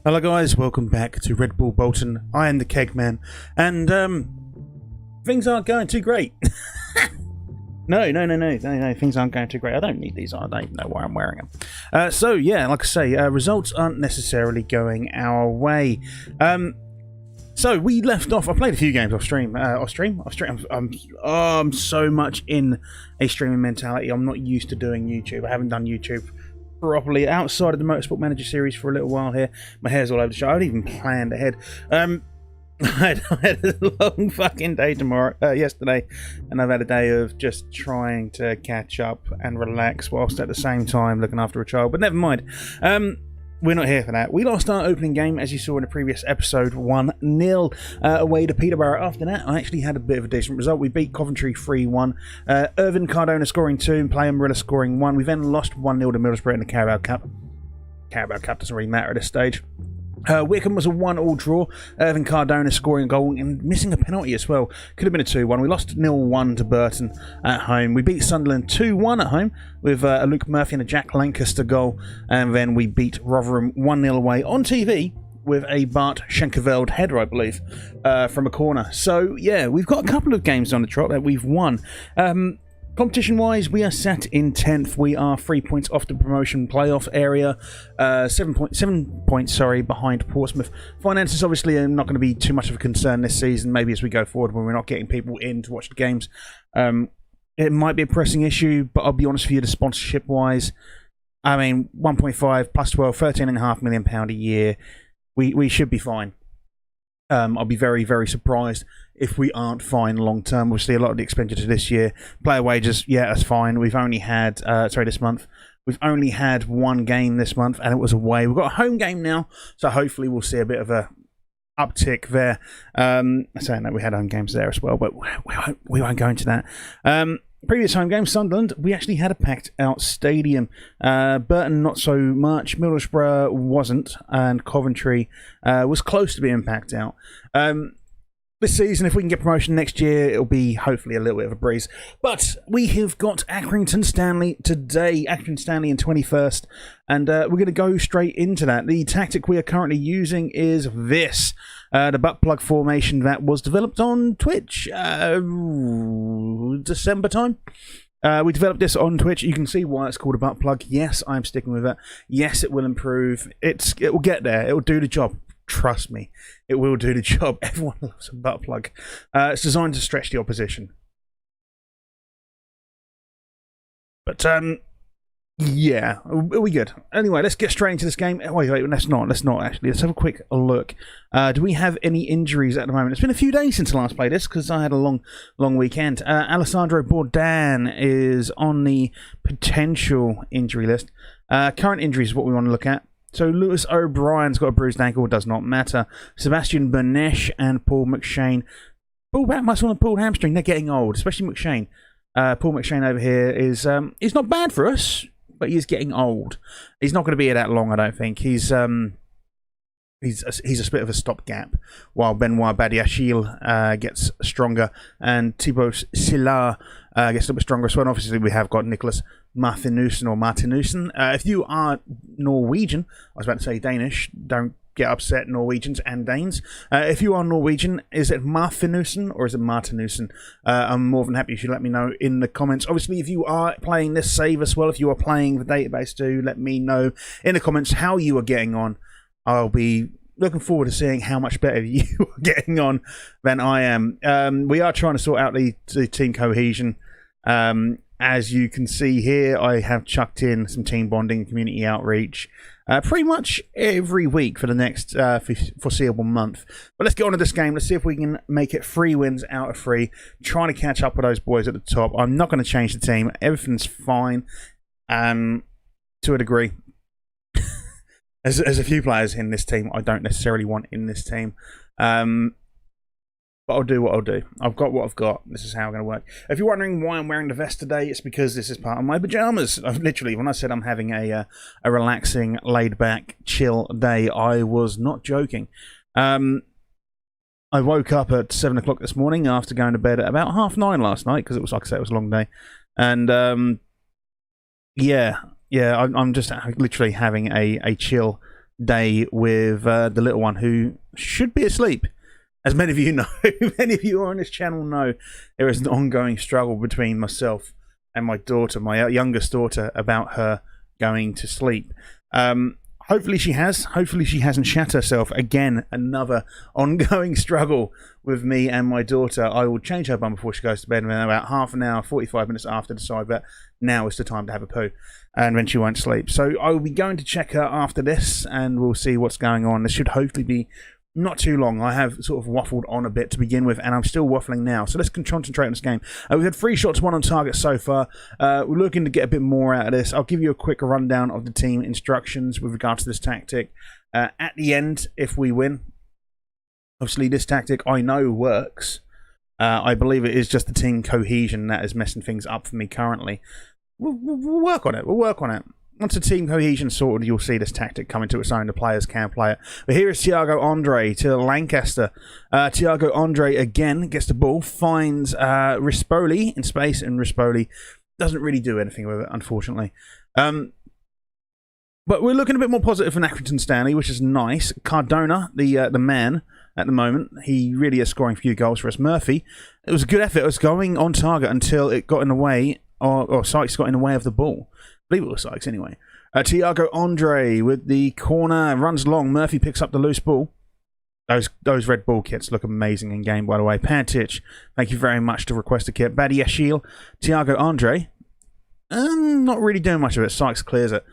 Hello guys, welcome back to Red Bull Bolton. I am the Keg Man, and things aren't going too great. No, things aren't going too great. I don't need these on. I don't even know why I'm wearing them. So yeah, like I say, results aren't necessarily going our way. So we left off. I played a few games off stream. I'm so much in a streaming mentality. I'm not used to doing YouTube. I haven't done YouTube properly outside of the Motorsport Manager series for a little while here. My hair's all over the show. I hadn't even planned ahead. I had a long fucking day yesterday, and I've had a day of just trying to catch up and relax whilst at the same time looking after a child. But never mind. We're not here for that. We lost our opening game, as you saw in the previous episode, 1-0 away to Peterborough. After that, I actually had a bit of a decent result. We beat Coventry 3-1. Irvin Cardona scoring 2 and Player Marilla scoring 1. We then lost 1-0 to Middlesbrough in the Carabao Cup. Carabao Cup doesn't really matter at this stage. Wickham was a 1-1 draw. Irvin Cardona scoring a goal and missing a penalty as well. Could have been a 2-1. We lost 0-1 to Burton at home. We beat Sunderland 2-1 at home with a Luke Murphy and a Jack Lancaster goal. And then we beat Rotherham 1-0 away on TV with a Bart Schenkeveld header, I believe, from a corner. So, yeah, we've got a couple of games on the trot that we've won. Competition-wise, we are sat in 10th. We are 3 points off the promotion playoff area, 7 points behind Portsmouth. Finances obviously are not going to be too much of a concern this season. Maybe as we go forward when we're not getting people in to watch the games. It might be a pressing issue, but I'll be honest with you, the sponsorship-wise, I mean, 1.5 plus 12, £13.5 million a year. We should be fine. I'll be very, very surprised if we aren't fine long term. We'll see a lot of the expenditure this year. Player wages, yeah, that's fine. We've only had, this month. We've only had one game this month, and it was away. We've got a home game now, so hopefully we'll see a bit of a uptick there. Saying that we had home games there as well, but we won't go into that. Previous home game, Sunderland, we actually had a packed out stadium. Burton, not so much. Middlesbrough wasn't, and Coventry was close to being packed out. This season, if we can get promotion next year, it'll be hopefully a little bit of a breeze. But we have got Accrington Stanley today, Accrington Stanley in 21st, and we're going to go straight into that. The tactic we are currently using is this. The butt plug formation that was developed on Twitch December time. We developed this on Twitch. You can see why it's called a butt plug. Yes, I'm sticking with it. Yes, it will improve. It will get there. It will do the job. Trust me, it will do the job. Everyone loves a butt plug. It's designed to stretch the opposition. But yeah, are we good? Anyway, let's get straight into this game. Wait, let's not actually. Let's have a quick look. Do we have any injuries at the moment? It's been a few days since I last played this because I had a long weekend. Alessandro Bourdain is on the potential injury list. Current injuries is what we want to look at. So Lewis O'Brien's got a bruised ankle, does not matter. Sebastian Bernesh and Paul McShane. Pulled back muscle and pulled hamstring. They're getting old, especially McShane. Paul McShane over here is he's not bad for us, but he's getting old. He's not going to be here that long, I don't think. He's a bit of a stopgap while Benoit Badiachil gets stronger and Thibaut Silla gets a little bit stronger as well. And obviously, we have got Nicholas Martinussen. If you are Norwegian, I was about to say Danish, don't get upset, Norwegians and Danes. If you are Norwegian, is it Martinussen or is it Martinussen? I'm more than happy if you let me know in the comments. Obviously, if you are playing this save as well, if you are playing the database too, let me know in the comments how you are getting on. I'll be looking forward to seeing how much better you are getting on than I am. We are trying to sort out the team cohesion. As you can see here, I have chucked in some team bonding and community outreach pretty much every week for the next foreseeable month. But let's get on to this game. Let's see if we can make it 3 wins out of 3. Trying to catch up with those boys at the top. I'm not going to change the team. Everything's fine to a degree. There's a few players in this team I don't necessarily want in this team. But I'll do what I'll do. I've got what I've got. This is how I'm going to work. If you're wondering why I'm wearing the vest today, it's because this is part of my pajamas. Literally, when I said I'm having a relaxing, laid-back, chill day, I was not joking. I woke up at 7 o'clock this morning after going to bed at about 9:30 last night, because it was, like I said, it was a long day. And yeah, I'm just literally having a chill day with the little one, who should be asleep. As many of you know, many of you on this channel know, there is an ongoing struggle between myself and my daughter, my youngest daughter, about her going to sleep. Hopefully she has. Hopefully she hasn't shat herself. Again, another ongoing struggle with me and my daughter. I will change her bum before she goes to bed in about half an hour, 45 minutes after, decide that now is the time to have a poo, and then she won't sleep. So I will be going to check her after this, and we'll see what's going on. This should hopefully be not too long. I have sort of waffled on a bit to begin with, and I'm still waffling now. So let's concentrate on this game. We've had 3 shots, 1 on target so far. We're looking to get a bit more out of this. I'll give you a quick rundown of the team instructions with regard to this tactic. At the end, if we win, obviously this tactic I know works. I believe it is just the team cohesion that is messing things up for me currently. We'll work on it. We'll work on it. Once the team cohesion sorted, you'll see this tactic come into its own. The players can play it. But here is Thiago Andre to Lancaster. Thiago Andre again gets the ball, finds Rispoli in space, and Rispoli doesn't really do anything with it, unfortunately. But we're looking a bit more positive than Accrington Stanley, which is nice. Cardona, the man at the moment, he really is scoring a few goals for us. Murphy, it was a good effort. It was going on target until it got in the way, or Sykes got in the way of the ball. I believe it was Sykes anyway. Thiago Andre with the corner, runs long. Murphy picks up the loose ball. Those red ball kits look amazing in game, by the way. Ditrich, thank you very much to request a kit. Badiashil, Thiago Andre, not really doing much of it. Sykes clears it.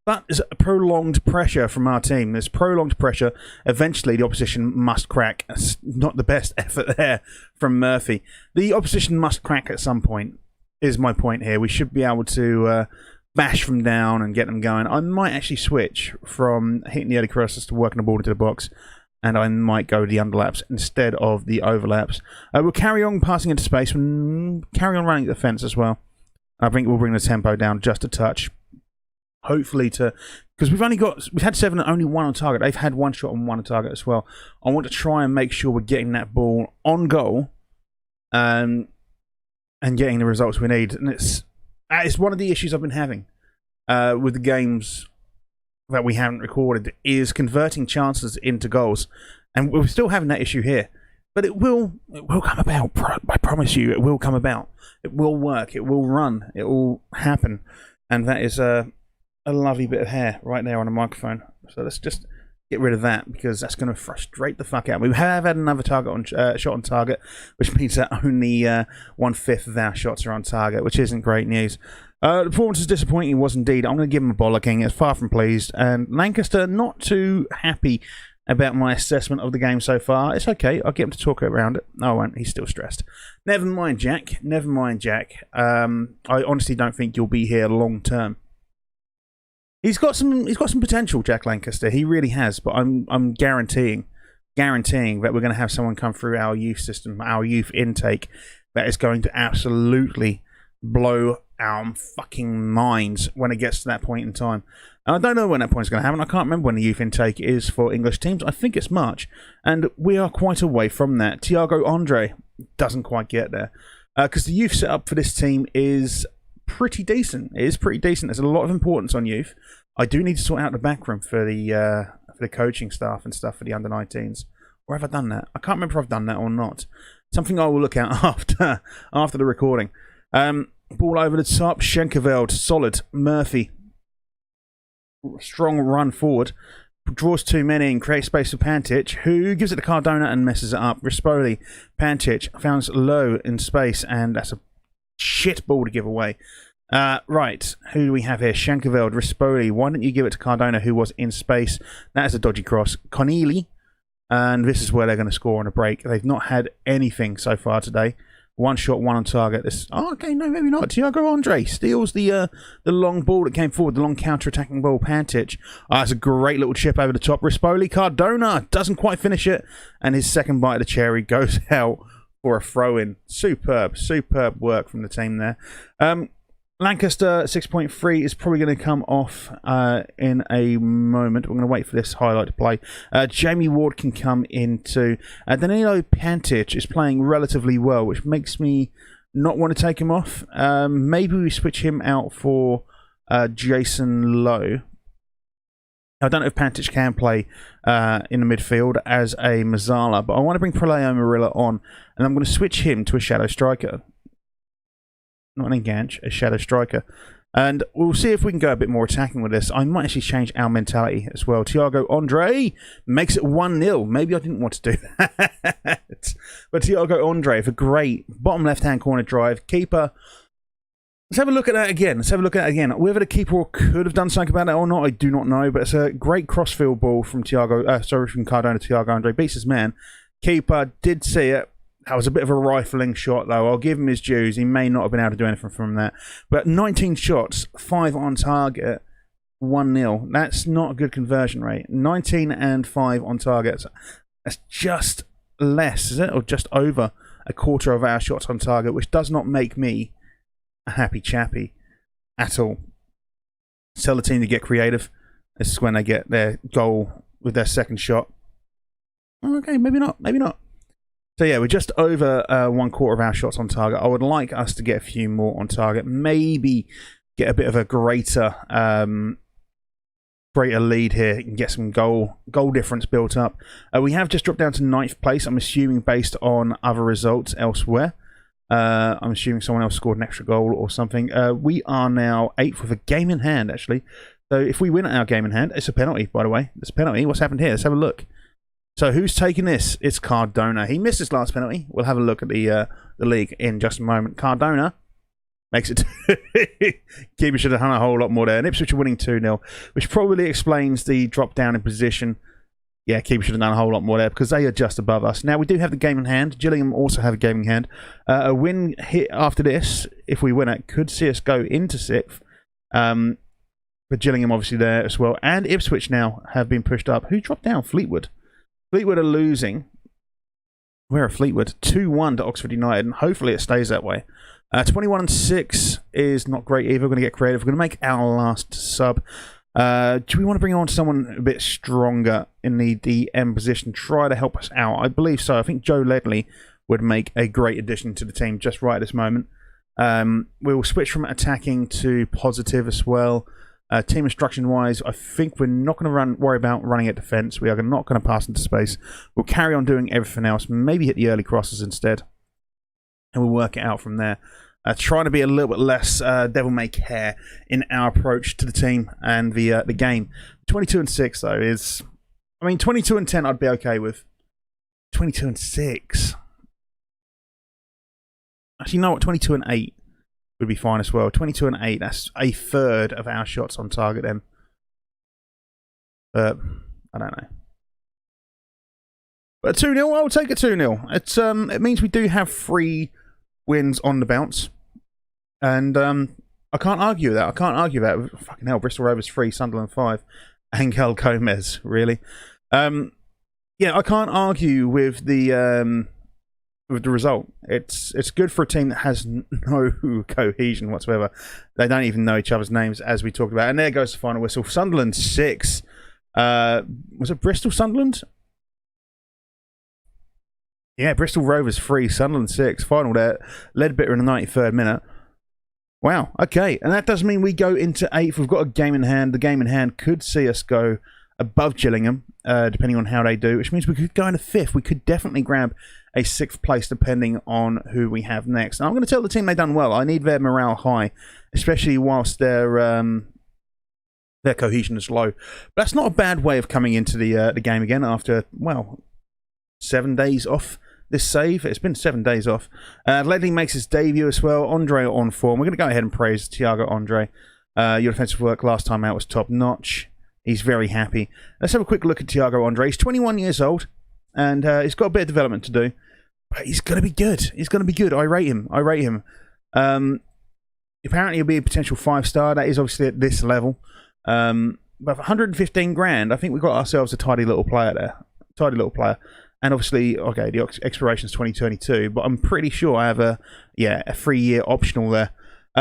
But there's prolonged pressure from our team. There's prolonged pressure. Eventually, the opposition must crack. It's not the best effort there from Murphy. The opposition must crack at some point, is my point here. We should be able to bash them down and get them going. I might actually switch from hitting the early crosses to working the ball into the box, and I might go the underlaps instead of the overlaps. We'll carry on passing into space and carry on running the fence as well. I think we'll bring the tempo down just a touch. Hopefully because we've had 7 and only 1 on target. They've had 1 shot and 1 on target as well. I want to try and make sure we're getting that ball on goal and getting the results we need. And it's one of the issues I've been having with the games that we haven't recorded, is converting chances into goals. And we're still having that issue here. But it will come about. I promise you, it will come about. It will work. It will run. It will happen. And that is a lovely bit of hair right there on the microphone. So let's just get rid of that, because that's going to frustrate the fuck out. We have had another shot on target, which means that only 1/5 of our shots are on target, which isn't great news. The performance is disappointing. It was indeed. I'm going to give him a bollocking. It's far from pleased. And Lancaster, not too happy about my assessment of the game so far. It's okay. I'll get him to talk around it. No, I won't. He's still stressed. Never mind, Jack. Never mind, Jack. I honestly don't think you'll be here long term. He's got some potential, Jack Lancaster. He really has. But I'm guaranteeing that we're going to have someone come through our youth system, our youth intake, that is going to absolutely blow our fucking minds when it gets to that point in time. And I don't know when that point is going to happen. I can't remember when the youth intake is for English teams. I think it's March, and we are quite away from that. Thiago Andre doesn't quite get there, because the youth setup for this team is pretty decent. It is pretty decent. There's a lot of importance on youth. I do need to sort out the backroom for the coaching staff and stuff for the under-19s. Or have I done that? I can't remember if I've done that or not. Something I will look at after the recording. Ball over the top. Schenkerveld, solid. Murphy, strong run forward. Draws too many and creates space for Ditrich, who gives it to Cardona and messes it up. Rispoli, Ditrich found low in space, and that's a shit ball to give away. Right, who do we have here? Schenkerveld, Rispoli. Why didn't you give it to Cardona, who was in space? That is a dodgy cross. Conneely, and this is where they're going to score on a break. They've not had anything so far today. 1 shot, 1 on target. Okay, no, maybe not. Thiago Andre steals the long ball that came forward, the long counter-attacking ball. Ditrich. That's a great little chip over the top. Rispoli, Cardona doesn't quite finish it, and his second bite of the cherry goes out for a throw-in. Superb work from the team there. Lancaster 6.3 is probably going to come off in a moment. We're going to wait for this highlight to play. Jamie Ward can come into. Danilo Ditrich is playing relatively well, which makes me not want to take him off. Maybe we switch him out for Jason Lowe. I don't know if Pantic can play in the midfield as a Mazzala, but I want to bring Preleo Marilla on, and I'm going to switch him to a shadow striker. Not an enganche, a shadow striker. And we'll see if we can go a bit more attacking with this. I might actually change our mentality as well. Thiago Andre makes it 1-0. Maybe I didn't want to do that. But Thiago Andre with a great bottom left-hand corner drive. Keeper. Let's have a look at that again. Whether the keeper could have done something about it or not, I do not know. But it's a great crossfield ball from from Cardona to Thiago Andre. Beats his man. Keeper did see it. That was a bit of a rifling shot, though. I'll give him his dues. He may not have been able to do anything from that. But 19 shots, 5 on target, 1-0. That's not a good conversion rate. 19 and 5 on target. That's just less, is it? Or just over a quarter of our shots on target, which does not make me a happy chappy at all. Tell the team to get creative. This is when they get their goal with their second shot. Okay, maybe not. So yeah, we're just over 1/4 of our shots on target. I would like us to get a few more on target. Maybe get a bit of a greater lead here and get some goal difference built up. We have just dropped down to 9th place. I'm assuming based on other results elsewhere. I'm assuming someone else scored an extra goal or something. We are now 8th with a game in hand, actually. So if we win our game in hand, it's a penalty, by the way. It's a penalty. What's happened here? Let's have a look. So who's taking this? It's Cardona. He missed his last penalty. We'll have a look at the league in just a moment. Cardona makes it. Keeper should have done a whole lot more there. And Ipswich are winning 2-0, which probably explains the drop down in position. Yeah, Keeper should have done a whole lot more there because they are just above us. Now, we do have the game in hand. Gillingham also have a game in hand. A win hit after this, if we win it, could see us go into 6th. But Gillingham obviously there as well. And Ipswich now have been pushed up. Who dropped down? Fleetwood. Fleetwood are losing. Where are Fleetwood? 2-1 to Oxford United, and hopefully it stays that way. 21 and 6 is not great either. We're going to get creative. We're going to make our last sub. Do we want to bring on someone a bit stronger in the DM position? Try to help us out. I believe so. I think Joe Ledley would make a great addition to the team just right at this moment. We will switch from attacking to positive as well. Team instruction-wise, I think we're not going to worry about running at defence. We are not going to pass into space. We'll carry on doing everything else. Maybe hit the early crosses instead. And we'll work it out from there. Trying to be a little bit less devil-may-care in our approach to the team and the game. 22 and 6, though, is... I mean, 22 and 10 I'd be okay with. 22 and 6. Actually, you know what? 22 and 8. Would be fine as well. 22 and 8. That's a third of our shots on target then. But I don't know. But 2-0, I'll take a 2-0. It means we do have 3 wins on the bounce. And I can't argue that. Fucking hell, Bristol Rovers 3, Sunderland 5. Angel Gomez, really. Yeah, I can't argue with the result. It's good for a team that has no cohesion whatsoever. They don't even know each other's names, as we talked about. And there goes the final whistle. Sunderland 6. Was it Bristol Sunderland? Yeah, Bristol Rovers 3, Sunderland 6. Final there. Leadbitter in the 93rd minute. Wow, okay. And that does mean we go into 8th. We've got a game in hand. The game in hand could see us go above Gillingham, depending on how they do, which means we could go into 5th. We could definitely grab a 6th place, depending on who we have next. And I'm going to tell the team they've done well. I need their morale high, especially whilst their cohesion is low. But that's not a bad way of coming into the game again after, well, 7 days off this save. It's been 7 days off. Ledley makes his debut as well. Andre on form. We're going to go ahead and praise Thiago Andre. Your defensive work last time out was top notch. He's very happy. Let's have a quick look at Thiago Andre. He's 21 years old, and he's got a bit of development to do. But he's going to be good. He's going to be good. I rate him. Apparently, he'll be a potential 5-star. That is obviously at this level. But for 115 grand, I think we've got ourselves a tidy little player there. Tidy little player. And obviously, okay, the expiration is 2022, but I'm pretty sure I have a 3-year optional there.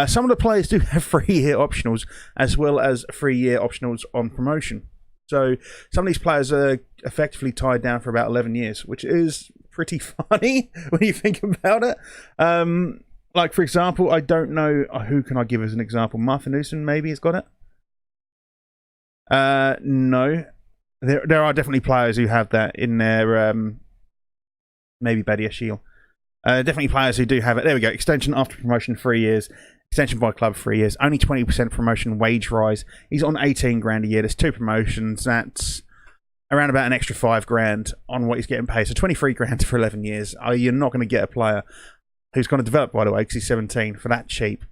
Some of the players do have 3-year optionals, as well as 3-year optionals on promotion. So some of these players are effectively tied down for about 11 years, which is pretty funny when you think about it. Like, for example, I don't know, who can I give as an example? Martha Newsom maybe has got it. No. There are definitely players who have that in their maybe Badia Shield. Definitely players who do have it. There we go. Extension after promotion 3 years. Extension by club 3 years. Only 20% promotion wage rise. He's on 18 grand a year. There's 2 promotions. That's around about an extra 5 grand on what he's getting paid. So 23 grand for 11 years. You're not going to get a player who's going to develop, by the way, because he's 17, for that cheap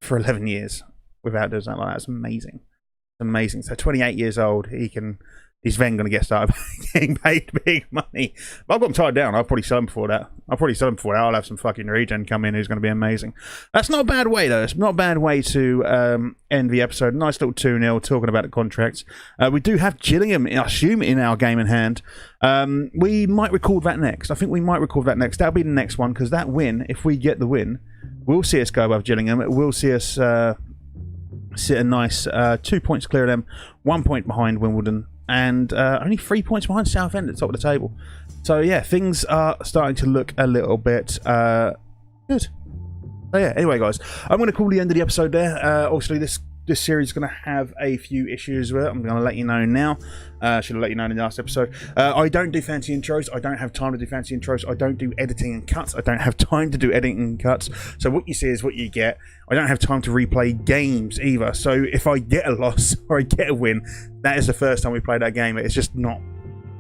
for 11 years without doing something like that. It's amazing. It's amazing. So 28 years old, he's then going to get started getting paid big money. But I've got him tied down. I'll probably sell him before that. I'll have some fucking regen come in who's going to be amazing. That's not a bad way, though. It's not a bad way to end the episode. Nice little 2-0 talking about the contracts. We do have Gillingham, I assume, in our game in hand. We might record that next. I think we might record that next. That'll be the next one, because that win, if we get the win, will see us go above Gillingham. It will see us sit a nice 2 points clear of them, 1 point behind Wimbledon, and only 3 points behind Southend at the top of the table. So yeah, things are starting to look a little bit good. So yeah, anyway guys, I'm going to call the end of the episode there. Obviously this series is going to have a few issues with it. I'm going to let you know now. Should have let you know in the last episode. I don't do fancy intros. I don't have time to do fancy intros. I don't do editing and cuts. I don't have time to do editing and cuts. So what you see is what you get. I don't have time to replay games either. So if I get a loss or I get a win, that is the first time we play that game. It's just not.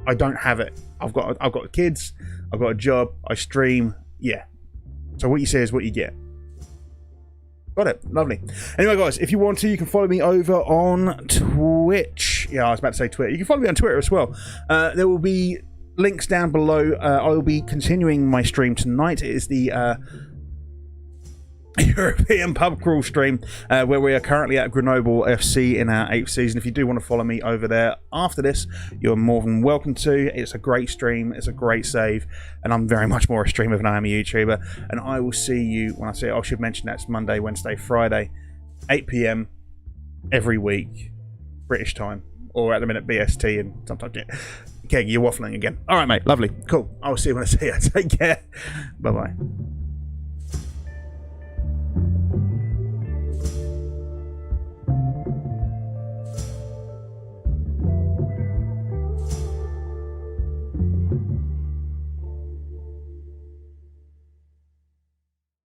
I don't have it. I've got kids. I've got a job. I stream. Yeah. So what you see is what you get. Got it. Lovely. Anyway, guys, if you want to, you can follow me over on Twitch. Yeah, I was about to say Twitter. You can follow me on Twitter as well. There will be links down below. I will be continuing my stream tonight. It is the European pub crawl stream where we are currently at Grenoble FC in our 8th season. If you do want to follow me over there after this, you're more than welcome to. It's a great stream, it's a great save, and I'm very much more a streamer than I am a YouTuber. And I will see you when I say it. I should mention that's Monday, Wednesday, Friday, 8 PM every week, British time, or at the minute BST, and sometimes okay, you're waffling again. All right, mate, lovely, cool. I'll see you when I see you. Take care. Bye bye.